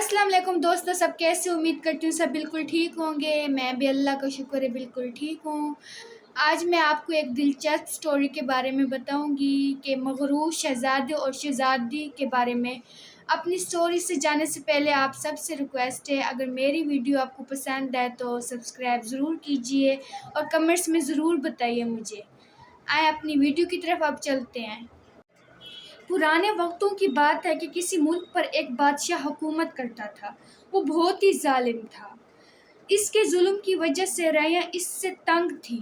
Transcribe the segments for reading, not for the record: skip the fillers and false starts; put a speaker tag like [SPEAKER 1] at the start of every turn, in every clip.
[SPEAKER 1] अस्सलाम वालेकुम दोस्तों, सब कैसे? उम्मीद करती हूँ सब बिल्कुल ठीक होंगे। मैं भी अल्लाह का शुक्र है बिल्कुल ठीक हूँ। आज मैं आपको एक दिलचस्प स्टोरी के बारे में बताऊँगी कि मग़रूर शहज़ादे और शहज़ादी के बारे में। अपनी स्टोरी से जाने से पहले आप सबसे रिक्वेस्ट है, अगर मेरी वीडियो आपको पसंद आए तो सब्सक्राइब ज़रूर कीजिए और कमेंट्स में ज़रूर बताइए मुझे। आए अपनी वीडियो की तरफ अब चलते हैं। पुराने वक्तों की बात है कि किसी मुल्क पर एक बादशाह हुकूमत करता था। वो बहुत ही ज़ालिम था। इसके जुल्म की वजह से रैया इससे तंग थी।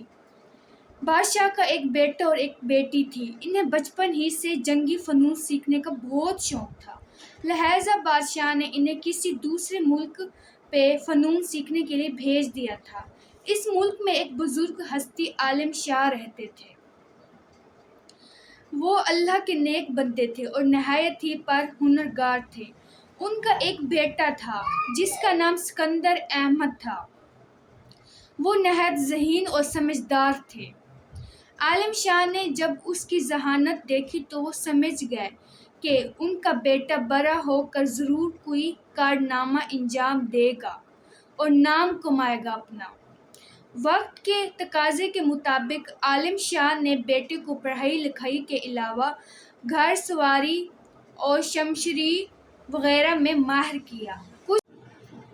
[SPEAKER 1] बादशाह का एक बेटा और एक बेटी थी। इन्हें बचपन ही से जंगी फ़नून सीखने का बहुत शौक था। लिहाजा बादशाह ने इन्हें किसी दूसरे मुल्क पे फ़नून सीखने के लिए भेज दिया था। इस मुल्क में एक बुज़ुर्ग हस्ती आलिम शाह रहते थे। वो अल्लाह के नेक बंदे थे और नहायत ही परहुनरगार थे। उनका एक बेटा था जिसका नाम सिकंदर अहमद था। वो नहायत ज़हीन और समझदार थे। आलिम शाह ने जब उसकी ज़हानत देखी तो वो समझ गए कि उनका बेटा बड़ा होकर ज़रूर कोई कारनामा अंजाम देगा और नाम कमाएगा अपना। वक्त के तकाज़े के मुताबिक आलिम शाह ने बेटे को पढ़ाई लिखाई के अलावा घर सवारी और शमशेरी वगैरह में माहिर किया।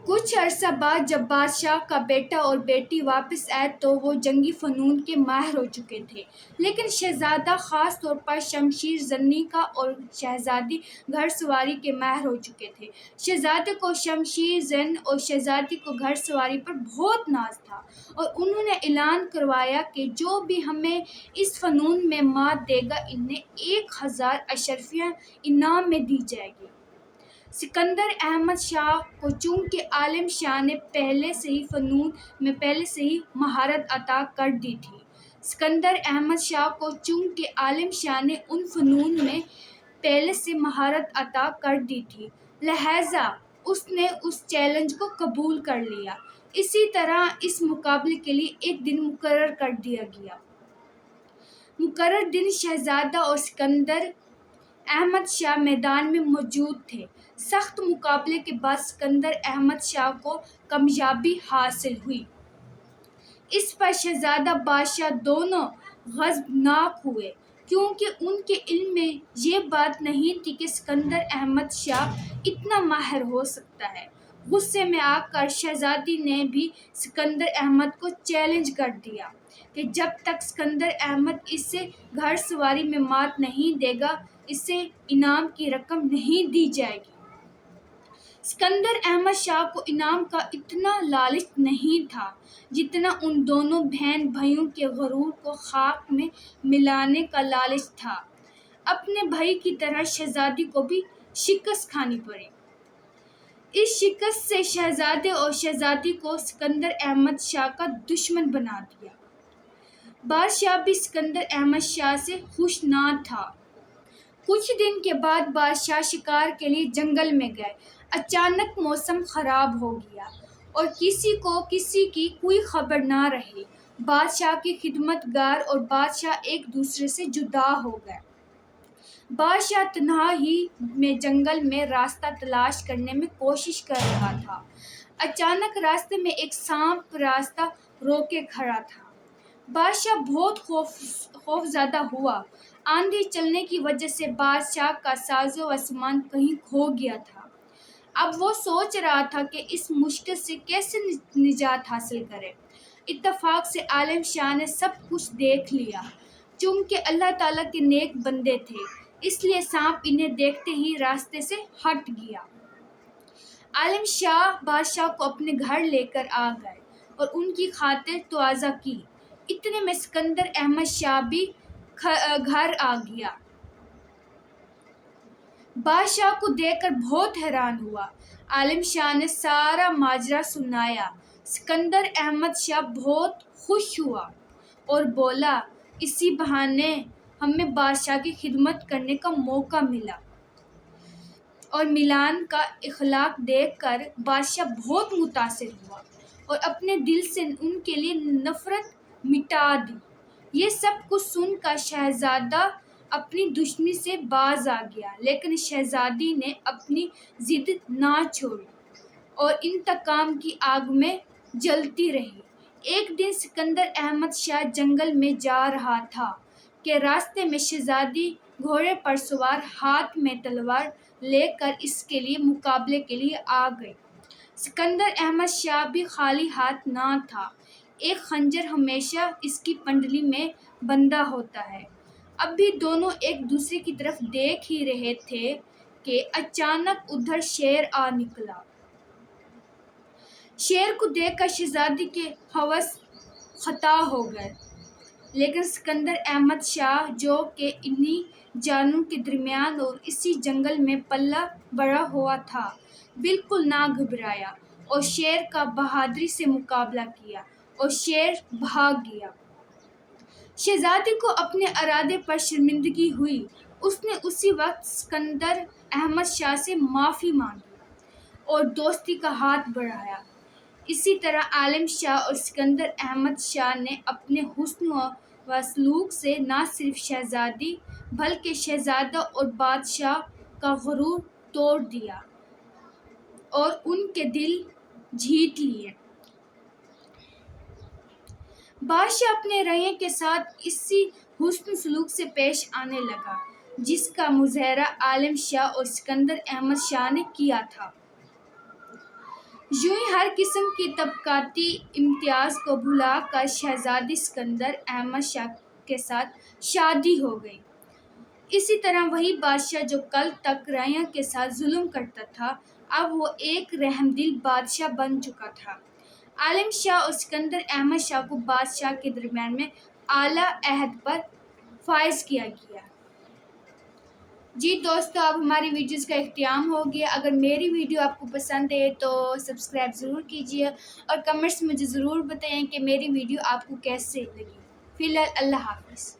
[SPEAKER 1] कुछ अरसा बाद जब बादशाह का बेटा और बेटी वापस आए तो वो जंगी फ़नून के माहिर हो चुके थे, लेकिन शहज़ादा ख़ास तौर पर शमशीर ज़नी का और शहज़ादी घड़सवारी के माहिर हो चुके थे। शहज़ादे को शमशीर ज़न और शहज़ादी को घड़सवारी पर बहुत नाज था और उन्होंने ऐलान करवाया कि जो भी हमें इस फ़नून में मात देगा इन्हें 1000 अशरफियाँ इनाम में दी जाएगी। सिकंदर अहमद शाह को चूंकि आलिम शाह ने पहले से ही महारत अता कर दी थी। सिकंदर अहमद शाह को चूंकि आलिम शाह ने उन फ़नून में पहले से महारत अता कर दी थी, लिहाजा उसने उस चैलेंज को कबूल कर लिया। इसी तरह इस मुकाबले के लिए एक दिन मुकर्रर कर दिया गया। मुकर्रर दिन शहज़ादा और सिकंदर अहमद शाह मैदान में मौजूद थे। सख्त मुकाबले के बाद सिकंदर अहमद शाह को कामयाबी हासिल हुई। इस पर शहज़ादा बादशाह दोनों ग़ज़बनाक हुए, क्योंकि उनके इल्म में ये बात नहीं थी कि सिकंदर अहमद शाह इतना माहिर हो सकता है। गुस्से में आकर शहज़ादी ने भी सिकंदर अहमद को चैलेंज कर दिया कि जब तक सिकंदर अहमद इसे घड़सवारी में मात नहीं देगा, इसे इनाम की रकम नहीं दी जाएगी। सिकंदर अहमद शाह को इनाम का इतना लालच नहीं था जितना उन दोनों बहन भाइयों के गुरूर को खाक में मिलाने का लालच था। अपने भाई की तरह शहज़ादी को भी शिकस्त खानी पड़ी। इस शिकस्त से शहज़ादे और शहज़ादी को सिकंदर अहमद शाह का दुश्मन बना दिया। बादशाह भी सिकंदर अहमद शाह से खुश ना था। कुछ दिन के बाद बादशाह शिकार के लिए जंगल में गए। अचानक मौसम खराब हो गया और किसी को किसी की कोई खबर ना रही। बादशाह के खिदमतगार और बादशाह एक दूसरे से जुदा हो गए। बादशाह तन्हा ही में जंगल में रास्ता तलाश करने में कोशिश कर रहा था। अचानक रास्ते में एक सांप रास्ता रोके खड़ा था। बादशाह बहुत खौफज़दा हुआ। आंधी चलने की वजह से बादशाह का साज़ो आसमान कहीं खो गया था। अब वो सोच रहा था कि इस मुश्किल से कैसे निजात हासिल करे। इत्तफाक से आलिम शाह ने सब कुछ देख लिया। चूंकि अल्लाह ताला के नेक बंदे थे, इसलिए सांप इन्हें देखते ही रास्ते से हट गया। आलिम शाह बादशाह को अपने घर लेकर आ गए और उनकी खातिर तवाज़ा की। इतने में सिकंदर अहमद शाह भी घर आ गया। बादशाह को देखकर बहुत हैरान हुआ। आलिम शाह ने सारा माजरा सुनाया। सिकंदर अहमद शाह बहुत खुश हुआ और बोला, इसी बहाने हमें बादशाह की खिदमत करने का मौका मिला। और मिलान का इखलाक देखकर बादशाह बहुत मुतासिर हुआ और अपने दिल से उनके लिए नफ़रत मिटा दी। ये सब कुछ सुनकर शहज़ादा अपनी दुश्मनी से बाज आ गया, लेकिन शहज़ादी ने अपनी ज़िद ना छोड़ी। اور انتقام کی آگ میں جلتی رہی۔ ایک دن سکندر احمد شاہ جنگل میں جا رہا تھا کہ راستے میں شہزادی گھوڑے پر سوار ہاتھ میں تلوار لے کر اس کے مقابلے کے لیے آ گئی۔ سکندر احمد شاہ بھی خالی ہاتھ نہ تھا، ایک خنجر ہمیشہ اس کی پنڈلی میں بندھا ہوتا ہے۔ اب بھی دونوں ایک دوسرے کی طرف دیکھ ہی رہے تھے کہ اچانک ادھر شیر آ نکلا۔ شیر کو دیکھ کر شہزادی کے حواس خطا ہو گئے، لیکن سکندر احمد شاہ جو کہ انہی جانوروں کے درمیان اور اسی جنگل میں پلا بڑھا ہوا تھا، بالکل نہ گھبرایا اور شیر کا بہادری سے مقابلہ کیا اور شیر بھاگ گیا۔ شہزادی کو اپنے ارادے پر شرمندگی ہوئی۔ اس نے اسی وقت سکندر احمد شاہ سے معافی مانگی اور دوستی کا ہاتھ بڑھایا۔ اسی طرح عالم شاہ اور سکندر احمد شاہ نے اپنے حسن و سلوک سے نہ صرف شہزادی بلکہ شہزادہ اور بادشاہ کا غرور توڑ دیا اور ان کے دل جیت لیے۔ بادشاہ اپنے رعیہ کے ساتھ اسی حسن سلوک سے پیش آنے لگا جس کا مظاہرہ عالم شاہ اور سکندر احمد شاہ نے کیا تھا۔ یوں ہی ہر قسم کی طبقاتی امتیاز کو بھلا کر شہزادی سکندر احمد شاہ کے ساتھ شادی ہو گئی۔ اسی طرح وہی بادشاہ جو کل تک رعیہ کے ساتھ ظلم کرتا تھا، اب وہ ایک رحم دل بادشاہ بن چکا تھا۔ عالم شاہ اور سکندر احمد شاہ کو بادشاہ کے درمیان میں اعلیٰ عہد پر فائز کیا گیا۔ جی دوستو، اب ہماری ویڈیوز کا اختتام ہو گیا۔ اگر میری ویڈیو آپ کو پسند ہے تو سبسکرائب ضرور کیجیے اور کمنٹس میں مجھے ضرور بتائیں کہ میری ویڈیو آپ کو کیسے لگی۔ فی الحال اللہ حافظ۔